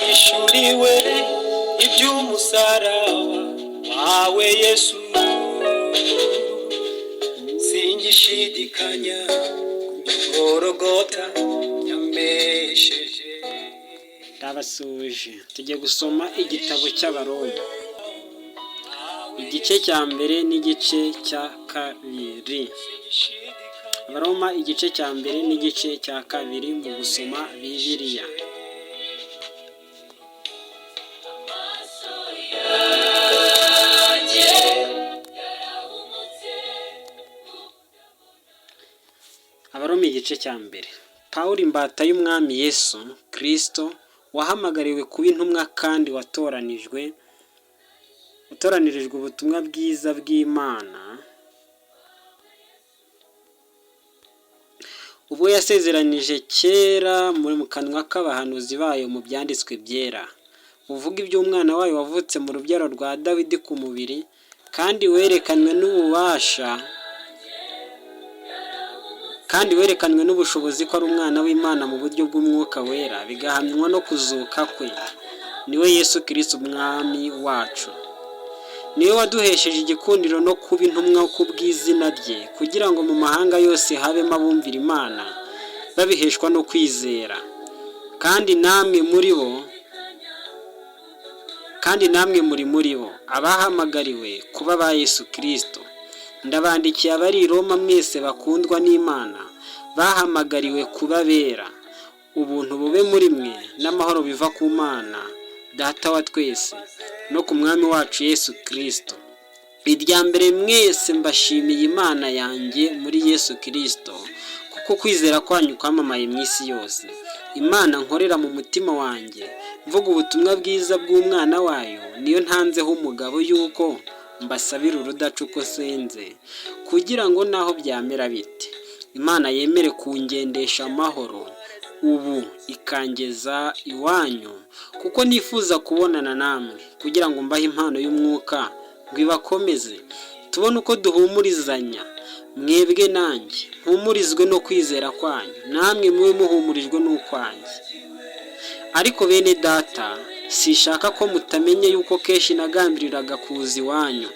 nahishuriwe iby'umusaraba wawe Yesu, singishidikanya Golgota yambesheje. Ndabasuje, tugiye gusoma igitabo cy'Abaroma, igice cya mbere n'igice cya kabiri. Abaroma igice cya mbere n'igice cya kabiri mu gusoma Bibiliya. Abaroma igice cya mbere. Pawulo imbata y'umwami Yesu Kristo, wahamagariwe kuba intumwa kandi watoranirijwe ubutumwa bwiza bw'Imana, ubwo yasezeranije kera mu kanwa k'abahanuzi bayo mu byanditswe byera, uvuga iby'umwana wayo wavutse mu rubyaro rwa Dawidi ku mubiri, kandi werekanwe n'ubushobozi ko ari umwana w'Imana mu buryo bw'umwuka wera, bigahamywa no kuzuka kwe. Niwe Yesu Kristo umwami wacu. Niwe waduhesheje igikundiro no kuba intumwa kubw'izina rye, kugira ngo mu mahanga yose habemo abumvira Imana babiheshwa no kwizera. Kandi namwe muri bo abahamagariwe kuba ba Yesu Kristo. Ndabandikiye abari i Roma mwese bakundwa n'Imana, bahamagariwe kuba bera. Ubuntu bube muri mwe n'amahoro biva ku Mana Data wa twese no ku mwami wacu Yesu Kristo. Irya mbere mwese mbashimiye Imana yanjye muri Yesu Kristo, kuko kwizera kwanyu kwamamaye mu isi yose. Imana nkorera mu mutima wanjye mvuga ubutumwa bwiza bw'umwana wayo, niyo ntanzeho umugabo yuko mbasabira urudaca uko senze, kugira ngo naho byamera bite Imana yemere kungendesha amahoro ubu ikangeza iwanyu, kuko nifuza kubonana namwe kugira ngo mbahe impano y'umwuka ngo ibakomeze, tubone uko duhumurizanya, mwebwe nanjye mpumurizwe no kwizera kwanyu, namwe mube muhumurijwe n'ukwanjye. Ariko bene data, sishaka ko mutamenye yuko kenshi nagambiriraga kuza iwanyu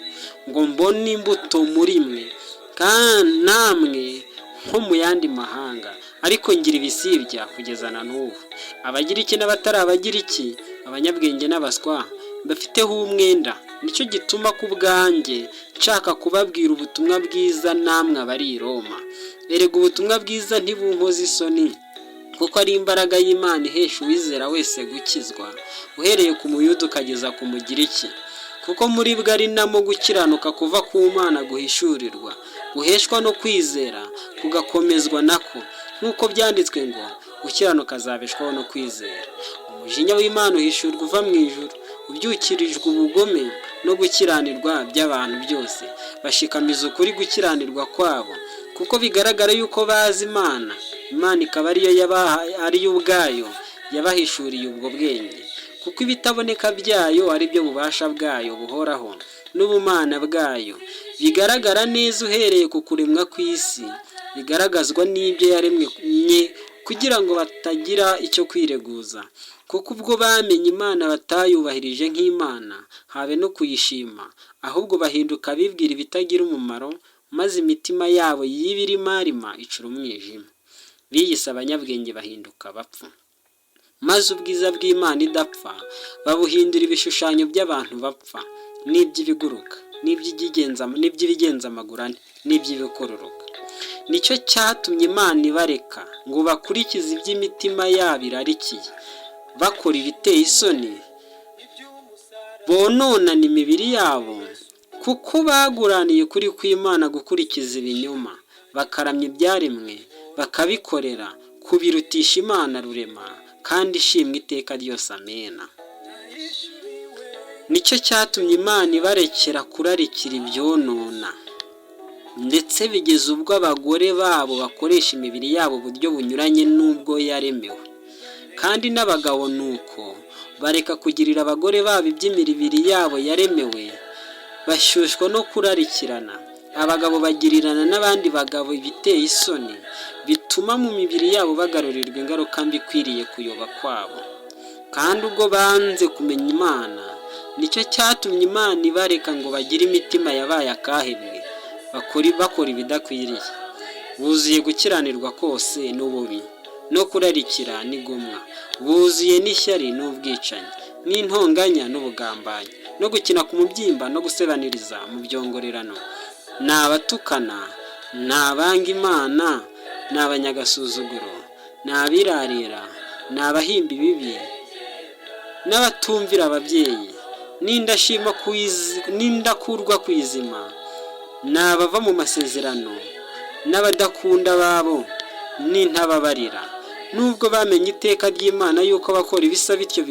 ngo mbone imbuto muri mwe, kandi namwe nko mu yandi mahanga, ariko ngira ibisibya kugeza na n'ubu. Abagiriki n'abatari abagiriki, abanyabwenge n'abaswa bafiteho umwenda, nicyo gituma ku bwanjye nshaka kubabwira ubutumwa bwiza namwe abari i Roma. Erega ubutumwa bwiza ntibunkoza isoni, kuko ari imbaraga y'Imana ihesha uwizera wese gukizwa, uhereye ku Muyuda ukageza ku Mugiriki. Kuko muri bwo ari namo gukiranuka kuva ku Mana guhishurirwa, guheshwa no kwizera kugakomezwa nako, nk'uko byanditswe ngo gukiranuka azabeshwaho no kwizera. Umujinya w'Imana uhishurwa uva mu ijuru, ubyukirijwe ubugome no gukiranirwa by'abantu byose, bashikamiza ukuri gukiranirwa kwabo, kuko bigaragara yuko bazi Imana ikaba ariyo ubwayo yabahishuriye ubwo bwenge. Kuko ibitaboneka byayo ari byo bubasha bwayo buhoraho n'ubumana bwayo, bigaragara neza uhereye ku kuremwa kw'isi, bigaragazwa n'ibyo yaremye kugira ngo batagira icyo kwireguza. Kuko ubwo bamenye Imana batayubahirije nk'Imana habe no kuyishima, ahubwo bahinduka bibwira ibitagira umumaro, maze imitima yabo y'ibirimarima icura umwijima. Biyise abanyabwenge bahinduka bapfu, maze ubwiza bw'Imana idapfa babuhindura ibishushanyo by'abantu bapfa, n'iby'ibiguruka, n'iby'ibigenza amaguru ane, n'iby'ibikororoka. Nicyo cyatumye Imana ibareka ngo bakurikize iby'imitima yabo irarikiye, bakora ibiteye isoni, bononana imibiri yabo, kuko baguraniye ukuri kw'Imana gukurikiza ibinyoma, bakaramya ibyaremwe bakabikorera kubirutisha Imana rurema, kandi ishimwe iteka ryose. Amena. Nicyo cyatumye Imana ibarekera kurarikira ibyonona, ndetse bigeze ubwo abagore babo bakoresha imibiri yabo uburyo bunyuranye n'ubwo yaremewe, kandi n'abagabo nuko bareka kugirira abagore babo iby'imibiri yabo yaremewe, bashyushywa no kurarikirana. Abagabo bagirirana n'abandi bagabo ibiteye isoni, bituma mu mibiri yabo bagarurirwa ingaruka mbi ikwiriye kuyoba kwabo. kandi ubwo banze kumenya Imana nicyo cyatumye Imana ibareka ngo bagire imitima yabaye akahebwe, bakora ibidakwiriye. Buzuye gukiranirwa kose n'ububi no kurarikira n'igomwa, buzuye n'ishyari n'ubwicanyi n'intonganya n'ubugambanyi no gukina ku mubyimba no gusebaniriza mu byongorerano. Ni abatukana, ni abanga Imana, ni abanyagasuzuguro, ni abirarira, ni abahimba ibibi, n'abatumvira ababyeyi, n'indakurwa ku izima, ni abava mu masezerano, n'abadakunda ababo, n'intababarira. Nubwo bamenye iteka ry'Imana yuko bakora ibisa bityo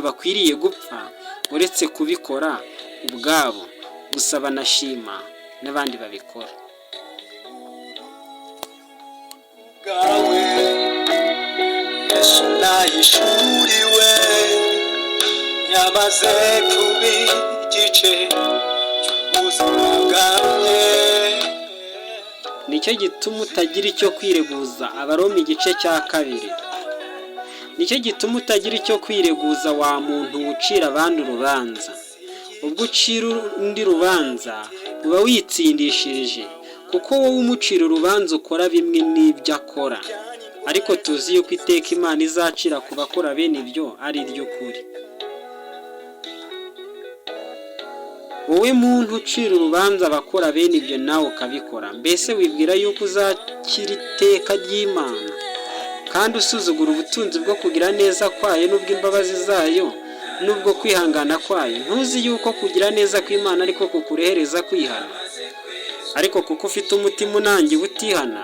bakwiriye gupfa, uretse kubikora ubwabo gusa banashima n'abandi babikora. bwawe Yesu nahishuriwe, yamaze kuba igice cy'ubuzima bwanjye. Nicyo gituma utagira icyo kwireguza. Abaroma igice cya 2. Nicyo gituma utagira icyo kwireguza, wa muntu ucira abandi urubanza. Ubwo ucira undi rubanza uba witsindishirije, kuko wowe umucira urubanza ukora bimwe n'ibyo akora. Ariko tuzi yuko iteka Imana izacira ku bakora bene ibyo ari iry'ukuri. Wowe muntu ucira urubanza abakora bene ibyo nawe ukabikora, mbese wibwira yuko uzakira iteka ry'Imana kandi usuzugura ubutunzi bwo kugira neza kwayo n'ubw'imbabazi zayo n'ubwo kwihangana kwayo? Ntuzi yuko kugira neza kw'Imana ariko kukurehereza kwihana? Ariko kuko ufite umutima unangiwe utihana,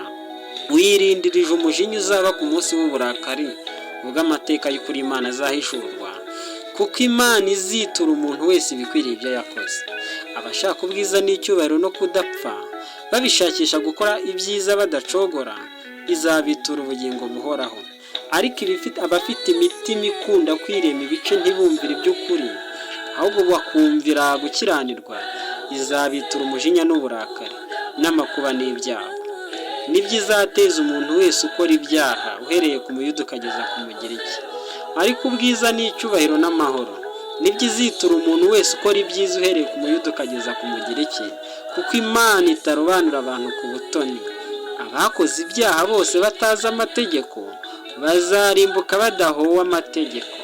wirindirije umujinya uzaba ku munsi w'uburakari ubwo amateka y'ukuri Imana azahishurwa, kuko Imana izitura umuntu wese ibikwiriye ibyo yakoze. Abashaka ubwiza n'icyubahiro no kudapfa, babishakisha gukora ibyiza badacogora, izabitura ubugingo buhoraho. Ariko abafite imitima ikunda kwirema ibice ntibumvire iby'ukuri, ahubwo bakumvira gukiranirwa, izabitura umujinya n'uburakari n'amakuba n'ibyago. Nibyo izateza umuntu wese ukora ibyaha, uhereye ku Muyuda ukageza ku Mugiriki. Ariko ubwiza n'icyubahiro n'amahoro nibyo izitura umuntu wese ukora ibyiza, uhereye ku Muyuda ukageza ku Mugiriki, kuko Imana itarobanura abantu ku butoni. Abakoze ibyaha bose batazi amategeko bazarimbuka badahowe amategeko,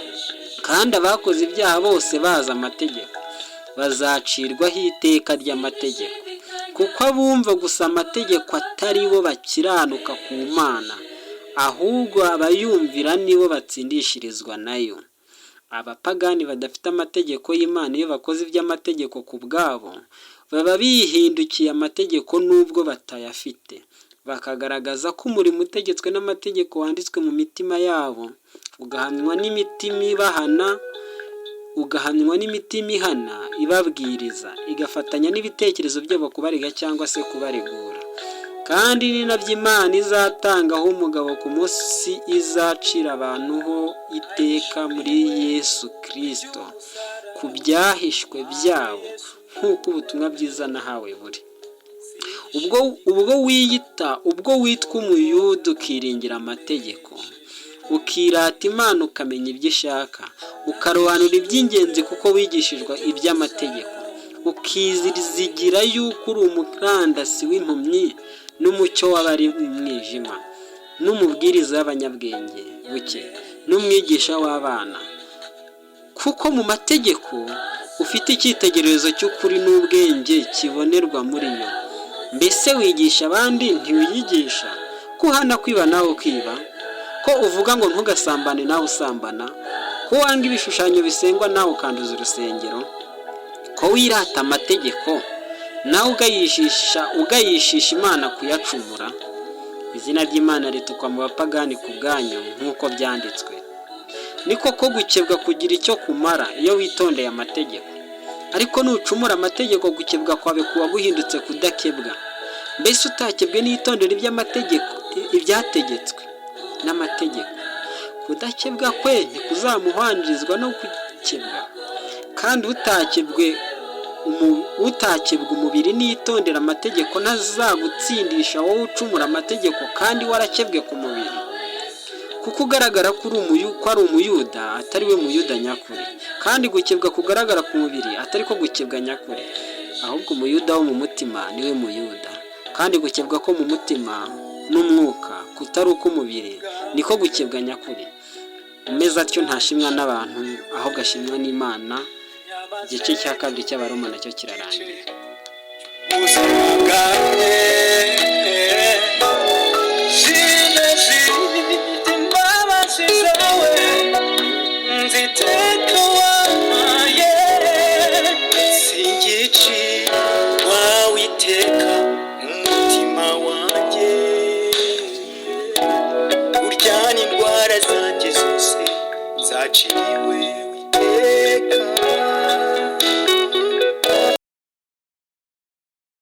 kandi abakoze ibyaha bose bazi amategeko bazacirwaho iteka ry'amategeko, kuko abumva gusa amategeko atari bo bakiranuka ku Mana, ahubwo abayumvira nibo batsindishirizwa nayo. Abapagani badafite amategeko y'Imana iyo bakoze iby'amategeko ku bwabo, baba bihindukiye amategeko nubwo batayafite, bakagaragaza ko umurimo utegetswe n'amategeko wanditswe mu mitima yabo, ugahanwa n'imitima ihana ibabwiriza, igafatanya n'ibitekerezo byabo kubarega cyangwa se kubaregura. Kandi ni nabyo Imana izatangaho umugabo ku munsi izacira abantu ho iteka muri Yesu Kristo ku byahishwe byabo, nk'uko ubutumwa bwiza nahawe buri. Ubwo witwa umuyuda ukiringira amategeko, ukirata Imana ukamenya ibyo ishaka, ukarobanura iby'ingenzi kuko wigishijwe iby'amategeko, ukizigira yuko uri umurandasi w'impumyi n'umucyo w'abari mu mwijima, n'umubwiriza w'abanyabwenge buke, n'umwigisha w'abana. Kuko mu mategeko ufite icyitegererezo cy'ukuri n'ubwenge kibonerwa muri yo. Mbese wigisha abandi ntiwiyigisha? Ko uhana kwiba nawe ukiba? Ko uvuga ngo ntugasambane nawe usambana? Ko wanga ibishushanyo bisengwa nawe ukanduza urusengero? Ko wirata amategeko nawe ugayishisha Imana kuyacumura? Izina ry'Imana ritukwa mu bapagani ku bwanyu nk'uko byanditswe. Ni koko gukebwa kugira icyo kumara iyo witondeye amategeko, ariko nucumura amategeko gukebwa kwawe kuba guhindutse kudakebwa. Mbese utakebwe n'itondero ibyategetswe n'amategeko, kudakebwa kwe ntikuzamuhwanirizwa no gukebwa. Kandi utakebwa umubiri n'itondera amategeko ntazagutsindisha wowe ucumura amategeko kandi warakebwe ku mubiri. kuko ugaragara ko ari umuyuda atari we muyuda nyakuri, kandi gukebwa kugaragara ku mubiri atari ko gukebwa nyakuri, ahubwo umuyuda wo mu mutima niwe muyuda, kandi gukebwa ko mu mutima n'umwuka kutari uk'umubiri niko gukebwa nyakuri. Umeze atyo ntashimwa n'abantu ahubwo ashimwa n'Imana. Igice cya 2 cy'Abaroma nacyo kirarangiye. ubuzima bwanjye zifite imbabazi zawe nziteka wampaye, singicirwa witeka umutima wanjye, urya n'indwara zanjye zose zaciriwe